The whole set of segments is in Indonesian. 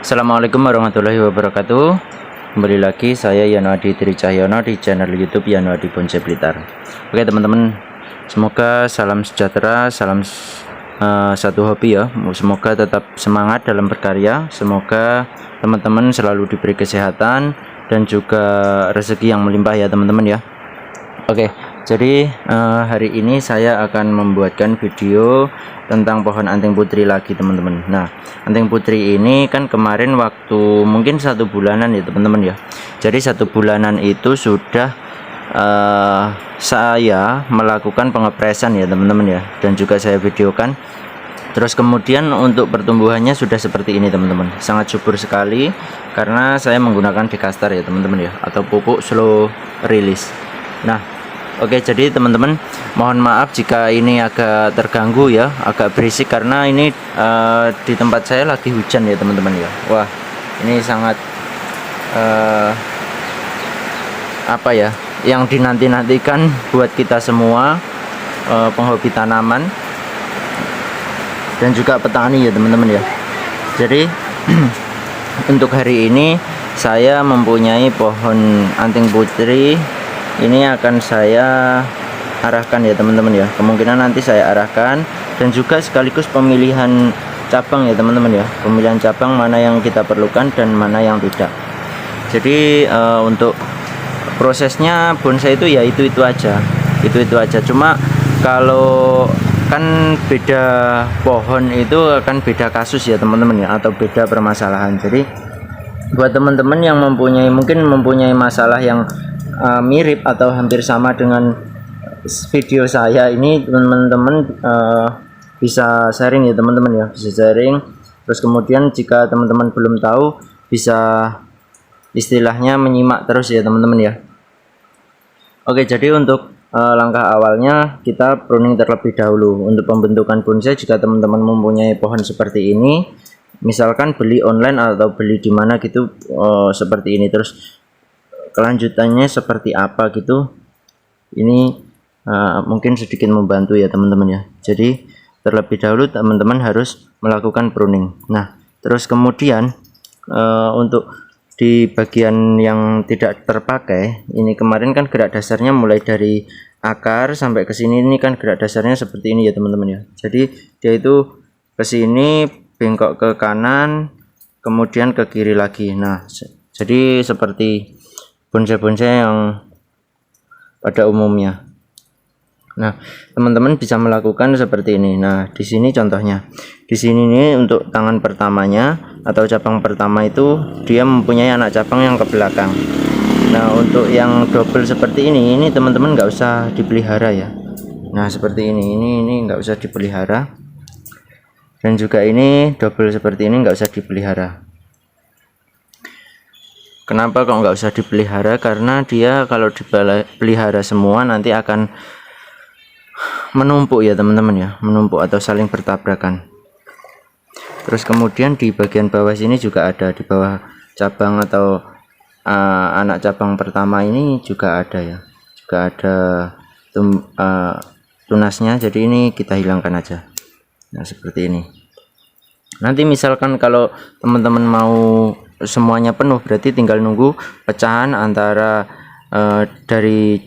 Assalamualaikum warahmatullahi wabarakatuh. Kembali lagi saya Yanwadi Tricahyono di channel YouTube Yanwadi Bonsai Blitar. Oke teman-teman, semoga salam sejahtera, salam satu hobi ya. Semoga tetap semangat dalam berkarya. Semoga teman-teman selalu diberi kesehatan dan juga rezeki yang melimpah ya teman-teman ya. Oke, jadi hari ini saya akan membuatkan video tentang pohon anting putri lagi teman-teman. Nah, anting putri ini kan kemarin waktu mungkin 1 bulanan ya teman-teman ya. Jadi 1 bulanan itu sudah saya melakukan pengepresan ya teman-teman ya, dan juga saya videokan. Terus kemudian untuk pertumbuhannya sudah seperti ini teman-teman, sangat subur sekali karena saya menggunakan Dekastar ya teman-teman ya, atau pupuk slow release. Nah, oke, jadi teman-teman mohon maaf jika ini agak terganggu ya, agak berisik karena ini di tempat saya lagi hujan ya teman-teman ya. Wah, ini sangat apa ya, yang dinanti-nantikan buat kita semua penghobi tanaman dan juga petani ya teman-teman ya. Jadi untuk hari ini saya mempunyai pohon anting putri. Ini akan saya arahkan ya teman-teman ya, kemungkinan nanti saya arahkan, dan juga sekaligus pemilihan cabang ya teman-teman ya, pemilihan cabang mana yang kita perlukan dan mana yang tidak. Jadi untuk prosesnya bonsai itu ya itu aja, cuma kalau kan beda pohon itu akan beda kasus ya teman-teman ya, atau beda permasalahan. Jadi buat teman-teman yang mungkin mempunyai masalah yang mirip atau hampir sama dengan video saya ini, teman-teman bisa sharing ya teman-teman ya, bisa sharing. Terus kemudian jika teman-teman belum tahu, bisa istilahnya menyimak terus ya teman-teman ya. Oke, jadi untuk langkah awalnya kita pruning terlebih dahulu untuk pembentukan bonsai. Jika teman-teman mempunyai pohon seperti ini, misalkan beli online atau beli di mana gitu, seperti ini, terus kelanjutannya seperti apa gitu, ini mungkin sedikit membantu ya teman-teman ya. Jadi terlebih dahulu teman-teman harus melakukan pruning. Nah, terus kemudian untuk di bagian yang tidak terpakai ini, kemarin kan gerak dasarnya mulai dari akar sampai ke sini, ini kan gerak dasarnya seperti ini ya teman-teman ya. Jadi dia itu ke sini, bengkok ke kanan, kemudian ke kiri lagi. Nah, jadi seperti bonsai-bonsai yang pada umumnya. Nah, teman-teman bisa melakukan seperti ini. Nah, di sini contohnya. Di sini nih untuk tangan pertamanya atau cabang pertama itu dia mempunyai anak cabang yang ke belakang. Nah, untuk yang double seperti ini teman-teman nggak usah dipelihara ya. Nah, seperti ini nggak usah dipelihara. Dan juga ini double seperti ini nggak usah dipelihara. Kenapa kok nggak usah dipelihara? Karena dia kalau dipelihara semua nanti akan menumpuk ya teman-teman ya, menumpuk atau saling bertabrakan. Terus kemudian di bagian bawah sini juga ada, di bawah cabang atau anak cabang pertama ini juga ada ya, juga ada tunasnya. Jadi ini kita hilangkan aja. Nah, seperti ini. Nanti misalkan kalau teman-teman mau semuanya penuh, berarti tinggal nunggu pecahan antara dari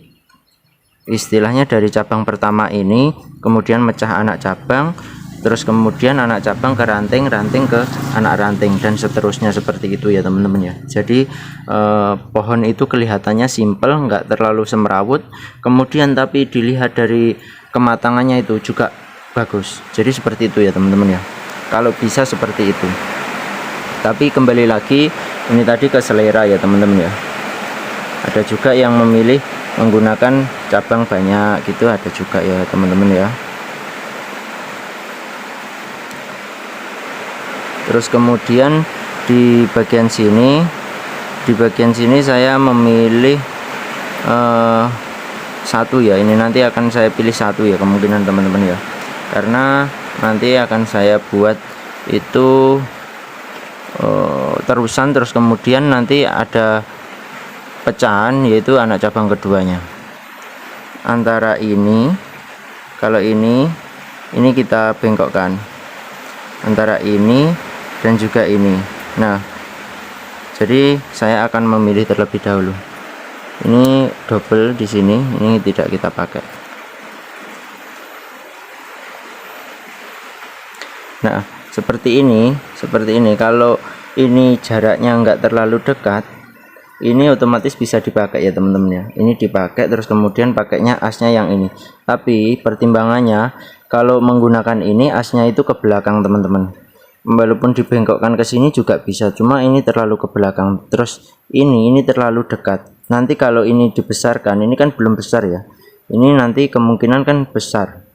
istilahnya dari cabang pertama ini, kemudian mecah anak cabang, terus kemudian anak cabang ke ranting, ranting ke anak ranting, dan seterusnya seperti itu ya teman-teman ya. Jadi pohon itu kelihatannya simple, nggak terlalu semrawut, kemudian tapi dilihat dari kematangannya itu juga bagus. Jadi seperti itu ya teman-teman ya, kalau bisa seperti itu. Tapi kembali lagi ini tadi ke selera ya teman-teman ya. Ada juga yang memilih menggunakan cabang banyak gitu, ada juga ya teman-teman ya. Terus kemudian di bagian sini saya memilih satu ya. Ini nanti akan saya pilih satu ya kemungkinan teman-teman ya, karena nanti akan saya buat itu terusan, terus kemudian nanti ada pecahan yaitu anak cabang keduanya. Antara ini, kalau ini kita bengkokkan antara ini dan juga ini. Nah, jadi saya akan memilih terlebih dahulu. Ini double di sini, ini tidak kita pakai. Nah, seperti ini. Kalau ini jaraknya enggak terlalu dekat, ini otomatis bisa dipakai ya teman-teman ya. Ini dipakai, terus kemudian pakainya asnya yang ini. Tapi pertimbangannya, kalau menggunakan ini asnya itu ke belakang teman-teman. Walaupun dibengkokkan ke sini juga bisa, cuma ini terlalu ke belakang. Terus ini terlalu dekat. Nanti kalau ini dibesarkan, ini kan belum besar ya. Ini nanti kemungkinan kan besar.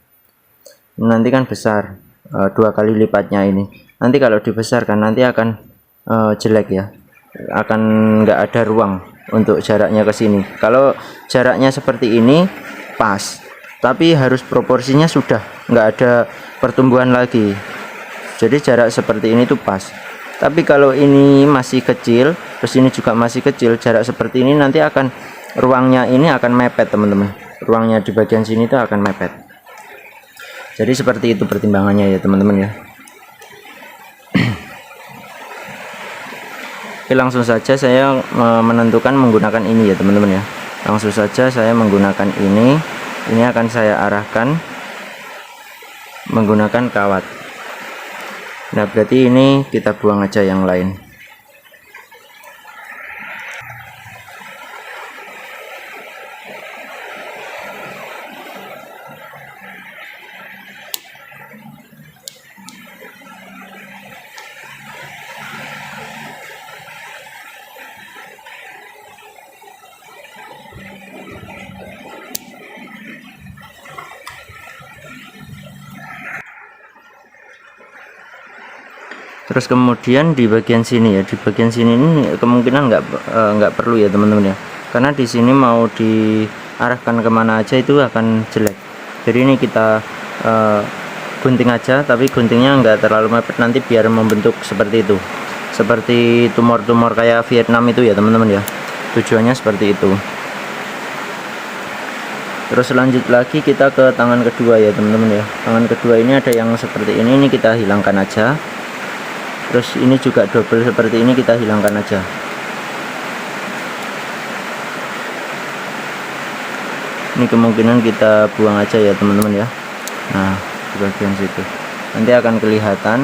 Nanti kan besar, 2 kali lipatnya ini. Nanti kalau dibesarkan nanti akan jelek ya. Akan nggak ada ruang untuk jaraknya ke sini. Kalau jaraknya seperti ini pas, tapi harus proporsinya sudah nggak ada pertumbuhan lagi. Jadi jarak seperti ini tuh pas. Tapi kalau ini masih kecil, terus ini juga masih kecil, jarak seperti ini nanti akan ruangnya ini akan mepet teman-teman. Ruangnya di bagian sini tuh akan mepet. Jadi seperti itu pertimbangannya ya teman-teman ya. Oke, langsung saja saya menentukan menggunakan ini ya teman-teman ya. Langsung saja saya menggunakan ini akan saya arahkan menggunakan kawat. Nah, berarti ini kita buang aja yang lain. Terus kemudian di bagian sini ya, di bagian sini ini kemungkinan nggak perlu ya teman-teman ya, karena di sini mau diarahkan kemana aja itu akan jelek. Jadi ini kita gunting aja, tapi guntingnya nggak terlalu mepet, nanti biar membentuk seperti itu, seperti tumor-tumor kayak Vietnam itu ya teman-teman ya. Tujuannya seperti itu. Terus lanjut lagi kita ke tangan kedua ya teman-teman ya. Tangan kedua ini ada yang seperti ini kita hilangkan aja. Terus ini juga double seperti ini kita hilangkan aja. Ini kemungkinan kita buang aja ya teman-teman ya. Nah, di bagian situ nanti akan kelihatan.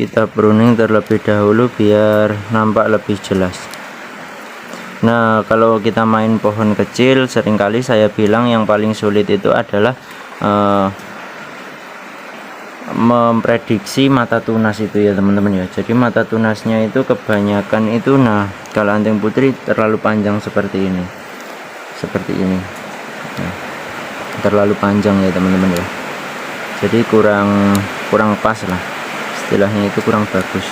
Kita pruning terlebih dahulu biar nampak lebih jelas. Nah, kalau kita main pohon kecil, seringkali saya bilang yang paling sulit itu adalah memprediksi mata tunas itu ya teman-teman ya. Jadi mata tunasnya itu kebanyakan itu, nah kalau anting putri terlalu panjang seperti ini, nah, terlalu panjang ya teman-teman ya. Jadi kurang pas lah, istilahnya itu kurang bagus.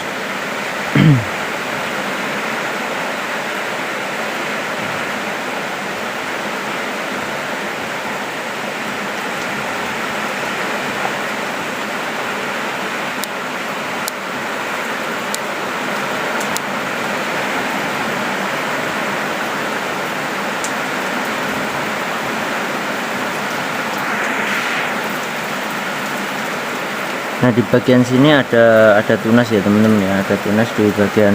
Nah, di bagian sini ada tunas ya teman-teman ya, ada tunas di bagian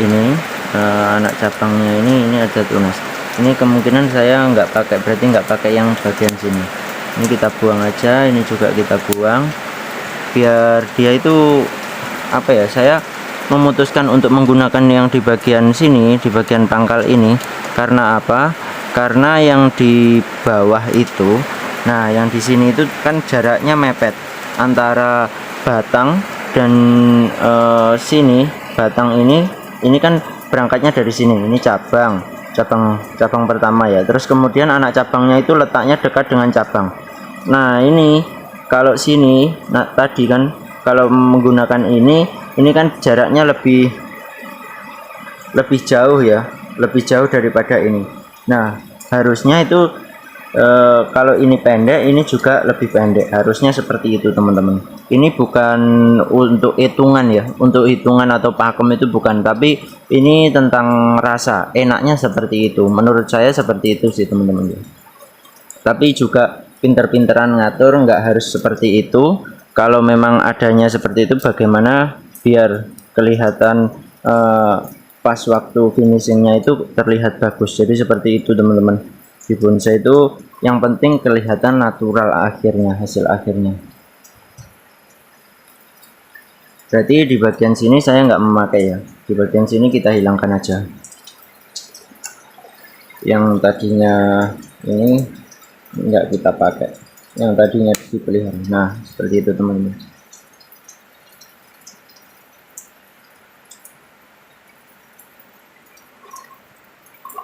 ini, anak cabangnya ini ada tunas. Ini kemungkinan saya berarti nggak pakai yang bagian sini. Ini kita buang aja, ini juga kita buang, biar dia itu apa ya, saya memutuskan untuk menggunakan yang di bagian sini, di bagian pangkal ini, karena apa? Karena yang di bawah itu, nah yang di sini itu kan jaraknya mepet antara batang dan sini. Batang ini kan berangkatnya dari sini, ini cabang pertama ya. Terus kemudian anak cabangnya itu letaknya dekat dengan cabang. Nah, ini kalau sini, nah tadi kan kalau menggunakan ini kan jaraknya lebih jauh ya, lebih jauh daripada ini. Nah, harusnya itu kalau ini pendek, ini juga lebih pendek, harusnya seperti itu teman-teman. Ini bukan untuk hitungan ya, untuk hitungan atau pakem itu bukan, tapi ini tentang rasa enaknya seperti itu, menurut saya seperti itu sih teman-teman ya. Tapi juga pinter-pinteran ngatur, nggak harus seperti itu. Kalau memang adanya seperti itu, bagaimana biar kelihatan pas waktu finishingnya itu terlihat bagus. Jadi seperti itu teman-teman, di bonsai itu yang penting kelihatan natural akhirnya, hasil akhirnya. Berarti di bagian sini saya nggak memakai ya, di bagian sini kita hilangkan aja yang tadinya ini nggak kita pakai, yang tadinya dipelihara. Nah seperti itu teman-teman.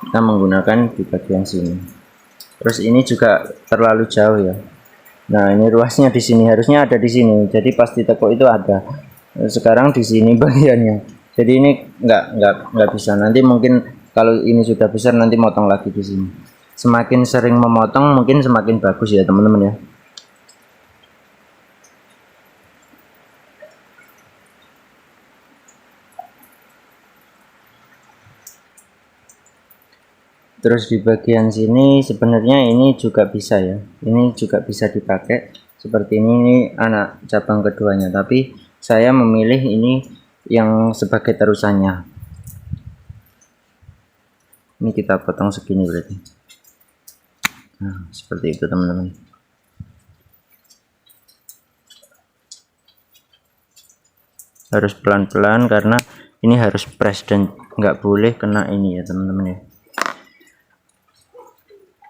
Kita menggunakan di bagian sini. Terus ini juga terlalu jauh ya. Nah ini ruasnya di sini, harusnya ada di sini. Jadi pas ditekuk itu ada. Sekarang di sini bagiannya. Jadi ini nggak bisa. Nanti mungkin kalau ini sudah besar nanti motong lagi di sini. Semakin sering memotong mungkin semakin bagus ya teman-teman ya. Terus di bagian sini sebenarnya ini juga bisa ya, ini juga bisa dipakai seperti ini anak cabang keduanya, tapi saya memilih ini yang sebagai terusannya. Ini kita potong segini berarti. Nah seperti itu teman-teman. Harus pelan-pelan karena ini harus press dan nggak boleh kena ini ya teman-teman ya.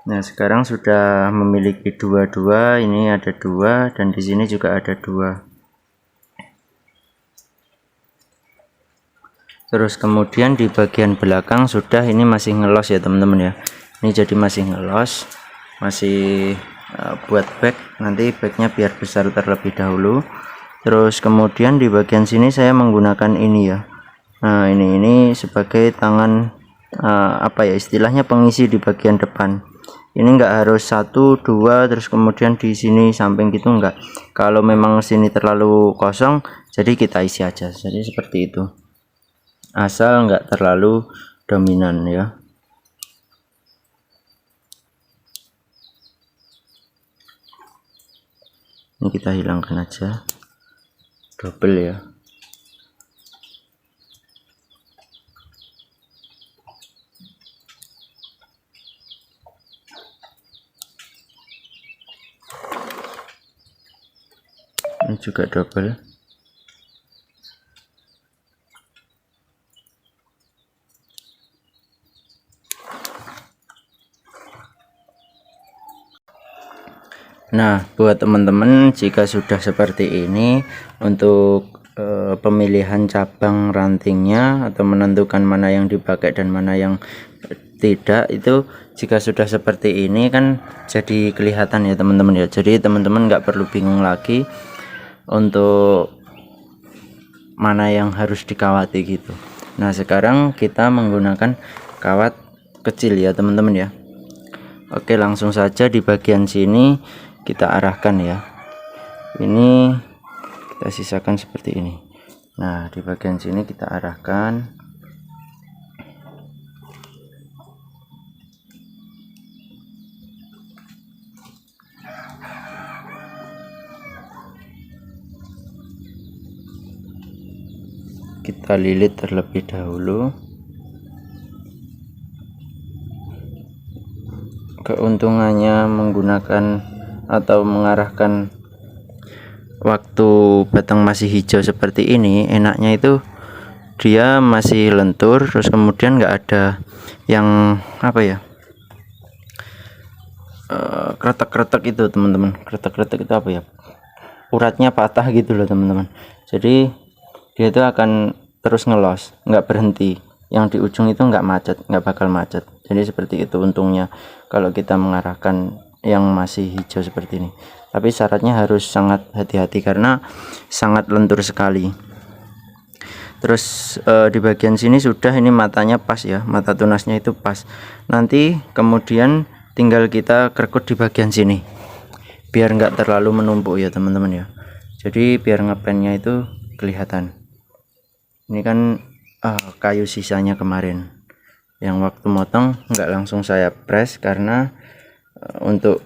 Nah sekarang sudah memiliki dua, ini ada 2 dan di sini juga ada 2. Terus kemudian di bagian belakang sudah, ini masih ngelos ya teman-teman ya. Ini jadi masih ngelos, masih buat bag, nanti bagnya biar besar terlebih dahulu. Terus kemudian di bagian sini saya menggunakan ini ya. Nah ini sebagai tangan apa ya istilahnya, pengisi di bagian depan. Ini enggak harus 1, 2 terus kemudian di sini samping gitu, enggak. Kalau memang sini terlalu kosong jadi kita isi aja, jadi seperti itu, asal enggak terlalu dominan ya. Ini kita hilangkan aja, double ya. Ini juga double. Nah buat teman-teman, jika sudah seperti ini untuk pemilihan cabang rantingnya atau menentukan mana yang dipakai dan mana yang tidak, itu jika sudah seperti ini kan jadi kelihatan ya teman-teman ya. Jadi teman-teman nggak perlu bingung lagi untuk mana yang harus dikawati gitu. Nah sekarang kita menggunakan kawat kecil ya teman-teman ya. Oke langsung saja di bagian sini kita arahkan ya. Ini kita sisakan seperti ini. Nah di bagian sini kita arahkan. Kita lilit terlebih dahulu. Keuntungannya menggunakan atau mengarahkan waktu batang masih hijau seperti ini, enaknya itu dia masih lentur, terus kemudian nggak ada yang apa ya, kretek-kretek itu teman-teman. Kretek-kretek itu apa ya, uratnya patah gitu loh teman-teman. Jadi dia itu akan terus ngelos, nggak berhenti, yang di ujung itu nggak macet, nggak bakal macet. Jadi seperti itu untungnya kalau kita mengarahkan yang masih hijau seperti ini. Tapi syaratnya harus sangat hati-hati karena sangat lentur sekali. Terus di bagian sini sudah, ini matanya pas ya, mata tunasnya itu pas. Nanti kemudian tinggal kita kerekut di bagian sini biar nggak terlalu menumpuk ya teman-teman ya. Jadi biar ngepennya itu kelihatan. Ini kan kayu sisanya kemarin yang waktu motong nggak langsung saya press karena untuk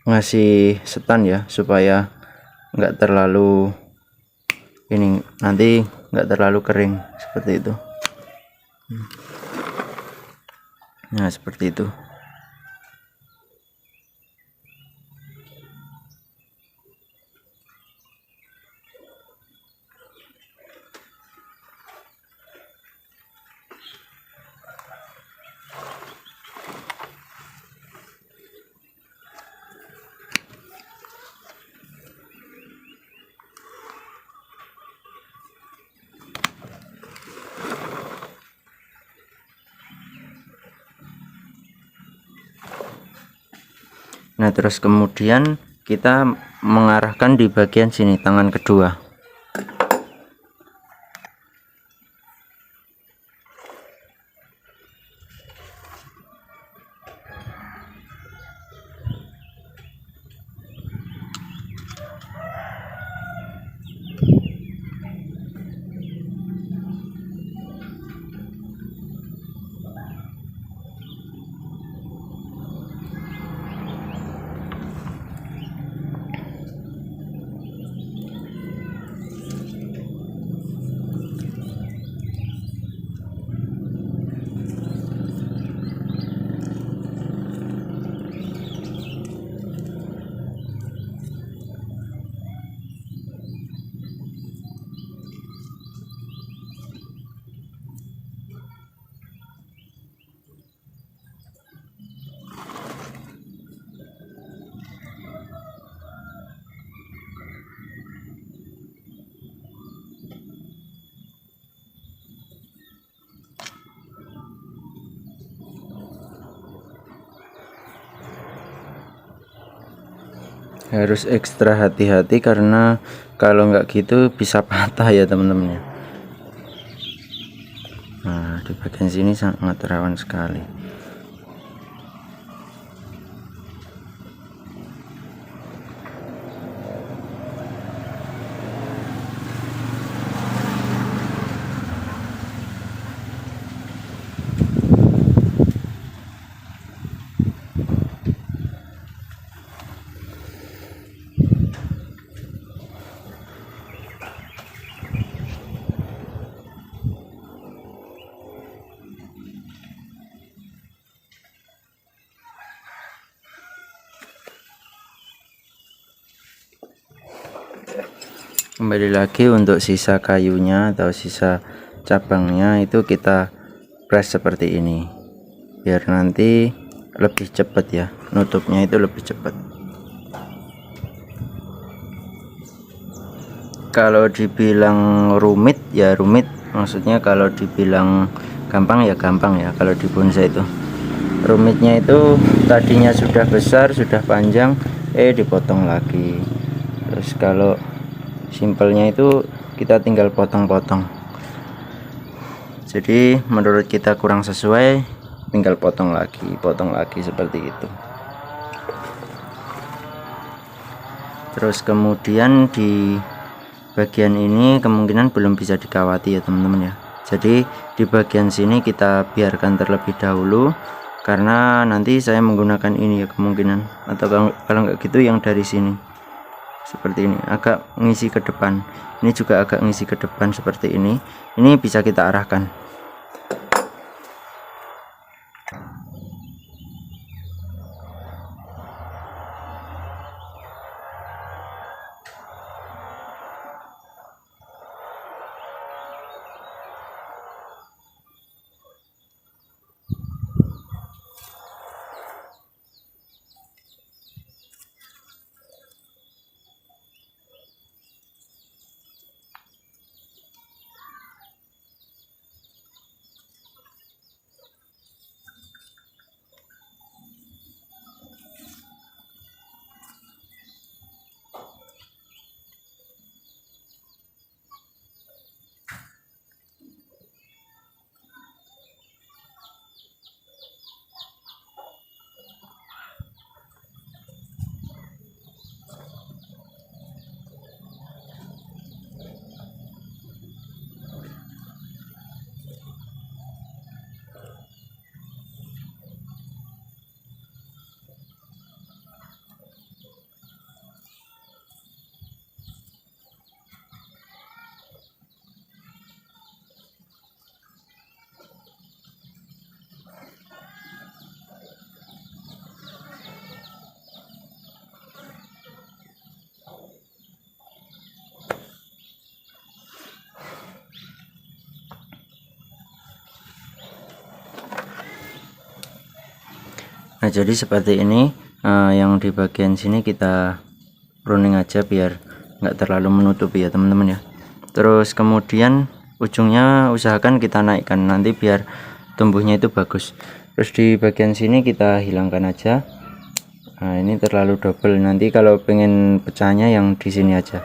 ngasih setan ya, supaya nggak terlalu ini, nanti nggak terlalu kering seperti itu. Nah seperti itu. Nah terus kemudian kita mengarahkan di bagian sini tangan kedua. Harus ekstra hati-hati karena kalau nggak gitu bisa patah ya teman-teman ya. Nah di bagian sini sangat rawan sekali. Kembali lagi untuk sisa kayunya atau sisa cabangnya itu kita press seperti ini biar nanti lebih cepat ya, nutupnya itu lebih cepat. Kalau dibilang rumit ya rumit, maksudnya kalau dibilang gampang ya gampang ya. Kalau di bonsai itu rumitnya itu tadinya sudah besar, sudah panjang, dipotong lagi. Terus kalau simpelnya itu kita tinggal potong-potong. Jadi menurut kita kurang sesuai, tinggal potong lagi seperti itu. Terus kemudian di bagian ini kemungkinan belum bisa dikawati ya teman-teman ya. Jadi di bagian sini kita biarkan terlebih dahulu karena nanti saya menggunakan ini ya kemungkinan, atau kalau nggak gitu yang dari sini seperti ini agak ngisi ke depan, ini juga agak ngisi ke depan seperti ini bisa kita arahkan. Nah jadi seperti ini, yang di bagian sini kita pruning aja biar nggak terlalu menutupi ya teman-teman ya. Terus kemudian ujungnya usahakan kita naikkan nanti biar tumbuhnya itu bagus. Terus di bagian sini kita hilangkan aja. Nah ini terlalu double, nanti kalau pengen pecahnya yang di sini aja.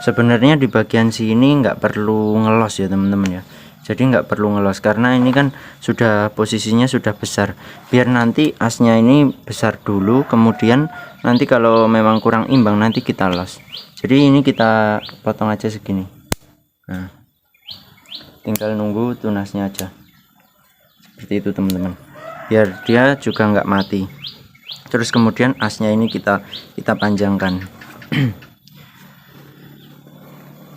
Sebenarnya di bagian sini nggak perlu ngelos ya teman-teman ya, jadi nggak perlu ngelos karena ini kan sudah posisinya sudah besar, biar nanti asnya ini besar dulu, kemudian nanti kalau memang kurang imbang nanti kita los. Jadi ini kita potong aja segini. Nah tinggal nunggu tunasnya aja seperti itu teman-teman, biar dia juga nggak mati. Terus kemudian asnya ini kita panjangkan.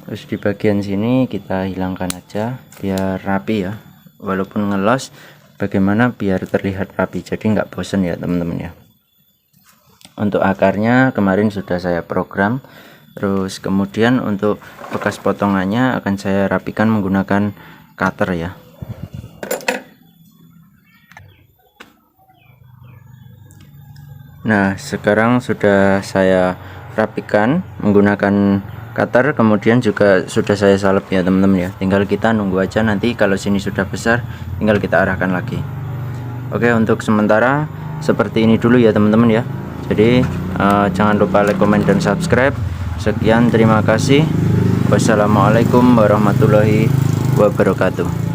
Terus di bagian sini kita hilangkan aja biar rapi ya, walaupun ngelos bagaimana biar terlihat rapi, jadi nggak bosen ya teman-teman ya. Untuk akarnya kemarin sudah saya program. Terus kemudian untuk bekas potongannya akan saya rapikan menggunakan cutter ya. Nah sekarang sudah saya rapikan menggunakan cutter, kemudian juga sudah saya salep ya teman-teman ya. Tinggal kita nunggu aja, nanti kalau sini sudah besar tinggal kita arahkan lagi. Oke, untuk sementara seperti ini dulu ya teman-teman ya. Jadi jangan lupa like, comment, dan subscribe. Sekian, terima kasih. Wassalamualaikum warahmatullahi wabarakatuh.